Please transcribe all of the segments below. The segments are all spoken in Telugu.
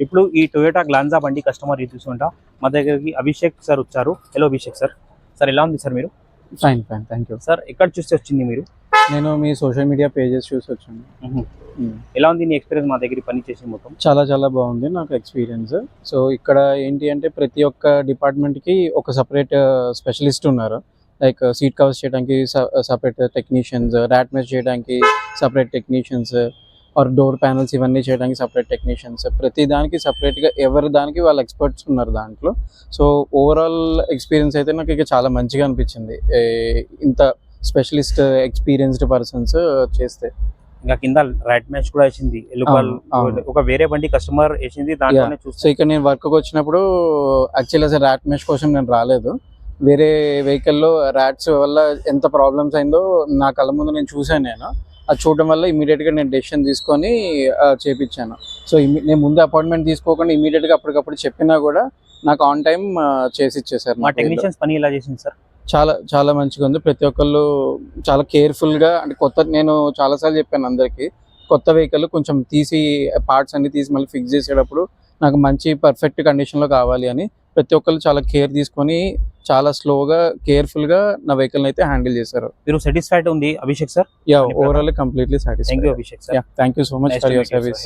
ఇప్పుడు ఈ టొయోటా గ్లాన్జా బండి కస్టమర్ చూసుకుంటా మా దగ్గరికి అభిషేక్ సార్ వచ్చారు. Hello Abhishek sir. సార్ ఎలా ఉంది సార్ మీరు? Fine thank you sir. ఎక్కడ చూస్తే వచ్చింది మీరు? నేను మీ సోషల్ మీడియా పేజెస్ చూసి వచ్చాను. ఎలా ఉంది నీ ఎక్స్పీరియన్స్ మా దగ్గర పని చేసి? మొత్తం చాలా బాగుంది నాకు ఎక్స్పీరియన్స్. సో ఇక్కడ ఏంటి అంటే ప్రతి ఒక్క డిపార్ట్మెంట్కి ఒక సపరేట్ స్పెషలిస్ట్ ఉన్నారు. లైక్ సీట్ కవర్స్ చేయడానికి సపరేట్ టెక్నీషియన్స్, ర్యాట్ మెష్ చేయడానికి separate technicians, or door panels ఇవన్నీ చేయడానికి సపరేట్ టెక్నీషియన్స్. ప్రతి దానికి సపరేట్గా ఎవరి దానికి వాళ్ళ ఎక్స్పర్ట్స్ ఉన్నారు దాంట్లో. సో ఓవరాల్ ఎక్స్పీరియన్స్ అయితే నాకు ఇక చాలా మంచిగా అనిపించింది ఇంత స్పెషలిస్ట్ ఎక్స్పీరియన్స్డ్ పర్సన్స్ చేస్తే. ఇంకా కింద రైట్ మ్యాచ్ కూడా వేసింది. ఒక వేరే బండి కస్టమర్ వేసింది దాంట్లోనే చూస్తే. సో ఇక్కడ నేను వర్క్కి వచ్చినప్పుడు యాక్చువల్లీ అసలు ర్యాట్ మ్యాచ్ కోసం నేను రాలేదు. వేరే వెహికల్లో ర్యాట్స్ వల్ల ఎంత ప్రాబ్లమ్స్ అయిందో నా కళ్ళ ముందు నేను చూశాను. నేను అది చూడడం వల్ల ఇమీడియట్గా నేను డెసిషన్ తీసుకొని చేపించాను. సో నేను ముందు అపాయింట్మెంట్ తీసుకోకుండా ఇమీడియట్గా అప్పటికప్పుడు చెప్పినా కూడా నాకు ఆన్ టైం చేసి ఇచ్చేసారు. మా టెక్నీషియన్స్ పని ఎలా చేసింది సార్? చాలా మంచిగా ఉంది. ప్రతి ఒక్కళ్ళు చాలా కేర్ఫుల్గా, అంటే నేను చాలాసార్లు చెప్పాను అందరికీ, కొత్త వెహికల్ కొంచెం తీసి పార్ట్స్ అన్ని తీసి మళ్ళీ ఫిక్స్ చేసేటప్పుడు నాకు మంచి పర్ఫెక్ట్ కండిషన్లో కావాలి అని ప్రతి ఒక్కళ్ళు చాలా కేర్ తీసుకొని చాలా స్లోగా కేర్ఫుల్గా నా వెహికల్ అయితే హ్యాండిల్ చేశారు. మీరు సాటిస్ఫైడ్ ఉంది Abhishek sir? Overall completely satisfied. Thank you Abhishek sir. Thank you so much for your service.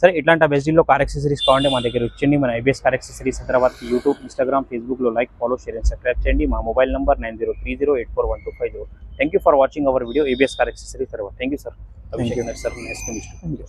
సరే, ఇట్లాంటి బెస్ట్లో కార్ యాక్సెసరీస్ కావాలంటే మా దగ్గర వచ్చేయండి. మన IBS car accessories Hyderabad YouTube, Instagram, ఫేస్బుక్లో like, follow, share and subscribe చేయండి. మా mobile number 9030841250. Thank you for watching our video ABS car accessories Hyderabad. Thank you sir. Abhishek sir, nice to meet you.